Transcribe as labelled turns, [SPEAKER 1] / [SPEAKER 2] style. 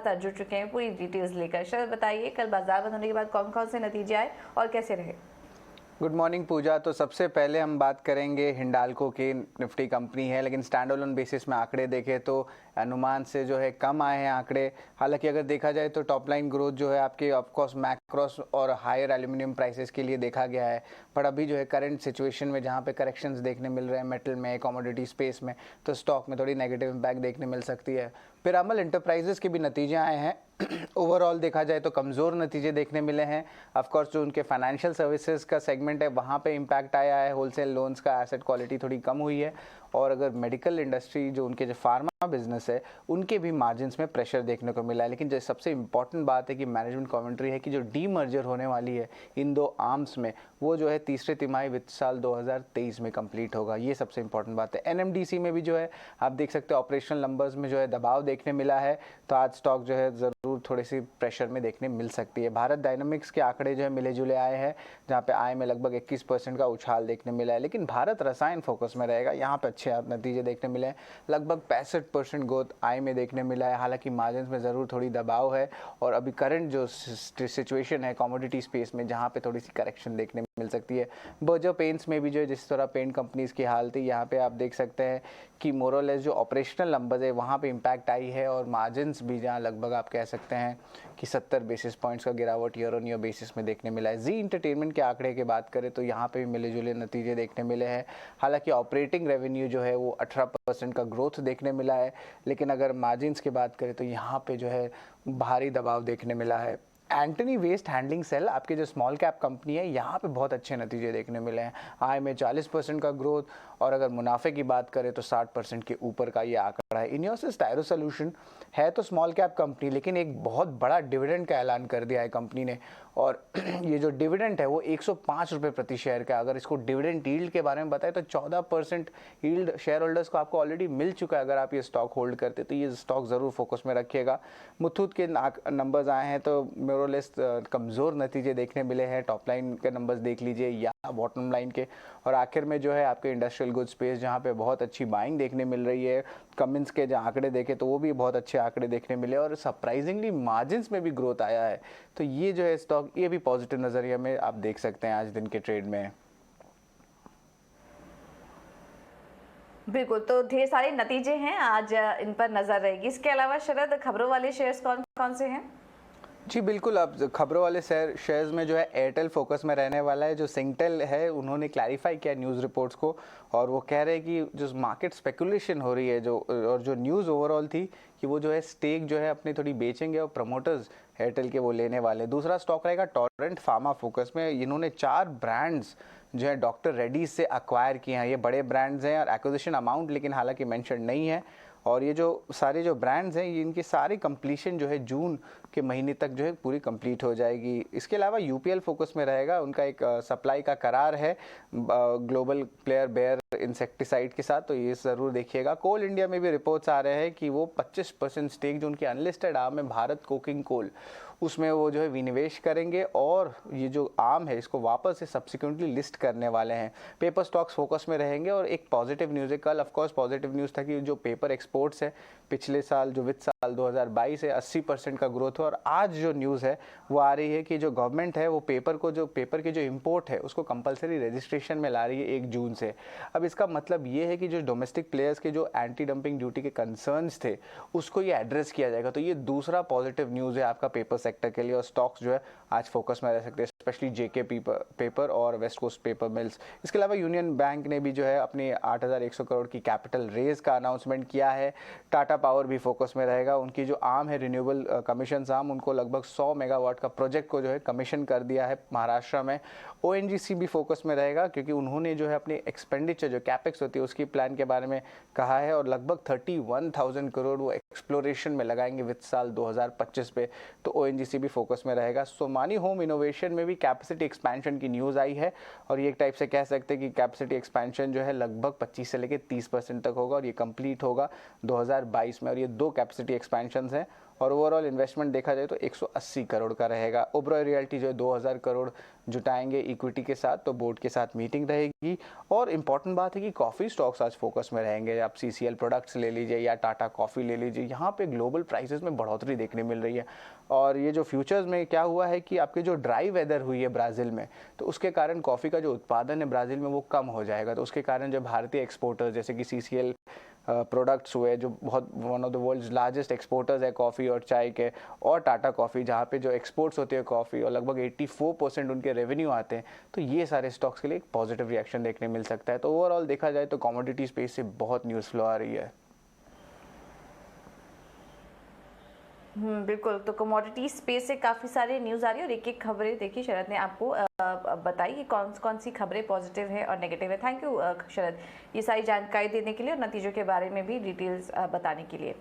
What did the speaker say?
[SPEAKER 1] साथ जुड़ चुके हैं पूरी डिटेल्स लेकर। शरद बताइए, कल बाजार बंद होने के बाद कौन कौन से नतीजे आए और कैसे रहे?
[SPEAKER 2] गुड मॉर्निंग पूजा। तो सबसे पहले हम बात करेंगे हिंडाल्को की। निफ्टी कंपनी है लेकिन स्टैंड अलोन बेसिस में आंकड़े देखें तो अनुमान से जो है कम आए हैं आंकड़े। हालांकि अगर देखा जाए तो टॉप लाइन ग्रोथ जो है आपके ऑफकोर्स मैक्रोस और हायर एल्यूमिनियम प्राइसेस के लिए देखा गया है, पर अभी जो है करंट सिचुएशन में जहां पे करेक्शंस देखने मिल रहे हैं मेटल में, कमोडिटी स्पेस में, तो स्टॉक में थोड़ी नेगेटिव इम्पैक्ट देखने मिल सकती है। पिरामल एंटरप्राइजेस के भी नतीजे आए हैं। ओवरऑल देखा जाए तो कमज़ोर नतीजे देखने मिले हैं। ऑफकोर्स जो उनके फाइनेंशियल सर्विसेज का सेगमेंट है वहाँ पे इम्पैक्ट आया है, होलसेल लोन्स का एसेट क्वालिटी थोड़ी कम हुई है। और अगर मेडिकल इंडस्ट्री जो उनके जो फार्मा बिजनेस है उनके भी मार्जिन्स में प्रेशर देखने को मिला है। लेकिन जो सबसे इंपॉर्टेंट बात है कि मैनेजमेंट कमेंट्री है कि जो डी मर्जर होने वाली है इन दो आर्म्स में, वो जो है तीसरे तिमाही वित्त साल 2023 में कंप्लीट होगा। ये सबसे इंपॉर्टेंट बात है। एनएमडीसी में भी जो है आप देख सकते हैं ऑपरेशनल नंबर्स में जो है दबाव देखने मिला है, तो आज स्टॉक जो है ज़रूर थोड़ी सी प्रेशर में देखने मिल सकती है। भारत डायनामिक्स के आंकड़े जो है मिले जुले आए हैं, जहाँ पे आय में लगभग 21% का उछाल देखने मिला है। लेकिन भारत रसायन फोकस में रहेगा, यहाँ पे अच्छे नतीजे देखने मिले हैं। लगभग 65% ग्रोथ आय में देखने मिला है। हालांकि मार्जिन में ज़रूर थोड़ी दबाव है और अभी करंट जो सिचुएशन है कमोडिटी स्पेस में, जहाँ पे थोड़ी सी करेक्शन देखने मिल सकती है। बर्जर पेंट्स में भी जो है जिस तरह पेंट कंपनीज की हाल थी, यहाँ पे आप देख सकते हैं कि मोरलेस जो ऑपरेशनल नंबर्स है वहाँ पे इम्पैक्ट आई है और मार्जिन्स भी जहाँ लगभग आप कह सकते हैं कि 70 बेसिस पॉइंट्स का गिरावट ईयर ऑन ईयर बेसिस में देखने मिला है। जी इंटरटेनमेंट के आंकड़े की बात करें तो यहाँ पे भी मिले जुले नतीजे देखने मिले हैं। हालांकि ऑपरेटिंग रेवेन्यू जो है वो 18% का ग्रोथ देखने मिला है, लेकिन अगर मार्जिन्स की बात करें तो यहाँ पे जो है भारी दबाव देखने मिला है। एंटनी वेस्ट हैंडलिंग सेल आपके जो स्मॉल कैप कंपनी है, यहाँ पे बहुत अच्छे नतीजे देखने मिले हैं। आय में 40% का ग्रोथ और अगर मुनाफे की बात करें तो 60% के ऊपर का ये आंकड़ा है। इनियोसिस टायरो सोल्यूशन है तो स्मॉल कैप कंपनी, लेकिन एक बहुत बड़ा डिविडेंड का ऐलान कर दिया है कंपनी ने। और ये जो डिविडेंड है वो 105 रुपये प्रति शेयर का। अगर इसको डिविडेंड यील्ड के बारे में बताएं तो 14% यील्ड शेयर होल्डर्स को आपको ऑलरेडी मिल चुका है अगर आप ये स्टॉक होल्ड करते, तो ये स्टॉक ज़रूर फोकस में रखिएगा। मुथूट के नंबर्स आए हैं तो मोरलेस कमज़ोर नतीजे देखने मिले हैं। टॉप लाइन के नंबर्स देख लीजिए या बॉटम लाइन के। और आखिर में जो है आपके इंडस्ट्रियल गुड स्पेस, जहाँ पे बहुत अच्छी बाइंग देखने मिल रही है। कमिंस के जो आंकड़े देखे तो वो भी बहुत अच्छे आंकड़े देखने मिले और सरप्राइजिंगली मार्जिन्स में भी ग्रोथ आया है। तो ये जो है स्टॉक, ये भी पॉजिटिव नज़रिए में आप देख सकते हैं आज दिन के ट्रेड में।
[SPEAKER 1] बिल्कुल, तो ढेर सारे नतीजे हैं, आज इन पर नजर रहेगी। इसके अलावा शरद, खबरों वाले शेयर्स कौन कौन से हैं?
[SPEAKER 2] जी बिल्कुल, अब खबरों वाले शेयर्स में जो है एयरटेल फोकस में रहने वाला है। जो सिंगटेल है उन्होंने क्लैरिफाई किया न्यूज़ रिपोर्ट्स को और वो कह रहे हैं कि जो मार्केट स्पेकुलेशन हो रही है जो और जो न्यूज़ ओवरऑल थी कि वो जो है स्टेक जो है अपनी थोड़ी बेचेंगे और प्रमोटर्स एयरटेल के वो लेने वाले। दूसरा स्टॉक रहेगा टोरेंट फार्मा फोकस में। इन्होंने 4 ब्रांड्स जो है डॉक्टर रेड्डीज से अक्वायर किए हैं। ये बड़े ब्रांड्स हैं और एक्विजिशन अमाउंट लेकिन हालांकि मेंशन नहीं है। और ये जो सारे जो ब्रांड्स हैं ये इनकी सारी कंप्लीशन जो है जून के महीने तक जो है पूरी कंप्लीट हो जाएगी। इसके अलावा यूपीएल फोकस में रहेगा। उनका एक सप्लाई का करार है ग्लोबल प्लेयर बेयर इंसेक्टिसाइड के साथ, तो ये ज़रूर देखिएगा। कोल इंडिया में भी रिपोर्ट्स आ रहे हैं कि वो 25% स्टेक जो उनकी अनलिस्टेड आर्म है भारत कोकिंग कोल, उसमें वो जो है विनिवेश करेंगे और ये जो आर्म है इसको वापस से सब्सिक्वेंटली लिस्ट करने वाले हैं। पेपर स्टॉक्स फोकस में रहेंगे। और एक पॉजिटिव न्यूज़ है, कल ऑफकोर्स पॉजिटिव न्यूज़ था कि जो पेपर एक्सपोर्ट्स है पिछले साल जो वित्त साल 2022 है 80% का ग्रोथ हुआ। और आज जो न्यूज़ है वो आ रही है कि जो गवर्नमेंट है वो पेपर की जो इम्पोर्ट है उसको कंपलसरी रजिस्ट्रेशन में ला रही है 1 जून से। अब इसका मतलब ये है कि जो डोमेस्टिक प्लेयर्स के जो एंटी डंपिंग ड्यूटी के कंसर्न्स थे उसको ये एड्रेस किया जाएगा। तो ये दूसरा पॉजिटिव न्यूज़ है आपका पेपर सेक्टर के लिए और स्टॉक्स जो है आज फोकस में रह सकते हैं, स्पेशली जेके पेपर और वेस्ट कोस्ट पेपर मिल्स। इसके अलावा यूनियन बैंक ने भी जो है अपनी 8,100 करोड़ की कैपिटल रेज का अनाउंसमेंट किया है। टाटा पावर भी फोकस में रहेगा। उनकी जो आर्म है रिन्यूएबल कमीशन आर्म, उनको लगभग 100 मेगावाट का प्रोजेक्ट को जो है कमीशन कर दिया है महाराष्ट्र में। ओएनजीसी भी फोकस में रहेगा क्योंकि उन्होंने जो है अपने एक्सपेंडिचर जो कैपेक्स होती है उसकी प्लान के बारे में कहा है और लगभग 31,000 करोड़ वो एक्सप्लोरेशन में लगाएंगे वित्त साल 2025 पे। तो ओएनजीसी भी फोकस में रहेगा। सोमानी होम इनोवेशन में भी कैपेसिटी एक्सपेंशन की न्यूज़ आई है और ये एक टाइप से कह सकते हैं कि कैपेसिटी एक्सपेंशन जो है लगभग 25 से लेकर 30% तक होगा और ये कंप्लीट होगा 2022 में। और ये 2 कैपेसिटी एक्सपेंशंस हैं और ओवरऑल इन्वेस्टमेंट देखा जाए तो 180 करोड़ का रहेगा। ओबरॉय रियल्टी जो है 2000 करोड़ जुटाएंगे इक्विटी के साथ, तो बोर्ड के साथ मीटिंग रहेगी। और इम्पॉर्टेंट बात है कि कॉफ़ी स्टॉक्स आज फोकस में रहेंगे। आप सीसीएल प्रोडक्ट्स ले लीजिए या टाटा कॉफ़ी ले लीजिए, यहाँ पे ग्लोबल प्राइसेस में बढ़ोतरी देखने मिल रही है। और ये जो फ्यूचर्स में क्या हुआ है कि आपके जो ड्राई वेदर हुई है ब्राज़ील में, तो उसके कारण कॉफ़ी का जो उत्पादन है ब्राज़ील में वो कम हो जाएगा। तो उसके कारण जो भारतीय एक्सपोर्टर्स जैसे कि सीसीएल प्रोडक्ट्स हुए, जो बहुत one of the world's largest exporters है कॉफ़ी और चाय के, और टाटा कॉफ़ी जहाँ पे जो एक्सपोर्ट्स होते हैं कॉफ़ी और लगभग 84% उनके रेवेन्यू आते हैं, तो ये सारे स्टॉक्स के लिए एक पॉजिटिव रिएक्शन देखने मिल सकता है। तो ओवरऑल देखा जाए तो कमोडिटी स्पेस से बहुत न्यूज़ फ्लो आ रही है।
[SPEAKER 1] बिल्कुल। तो कमोडिटी स्पेस से काफ़ी सारे न्यूज़ आ रही है और एक-एक खबरें देखिए शरद ने आपको बताई कि कौन सी खबरें पॉजिटिव है और नेगेटिव है। थैंक यू शरद, ये सारी जानकारी देने के लिए और नतीजों के बारे में भी डिटेल्स बताने के लिए।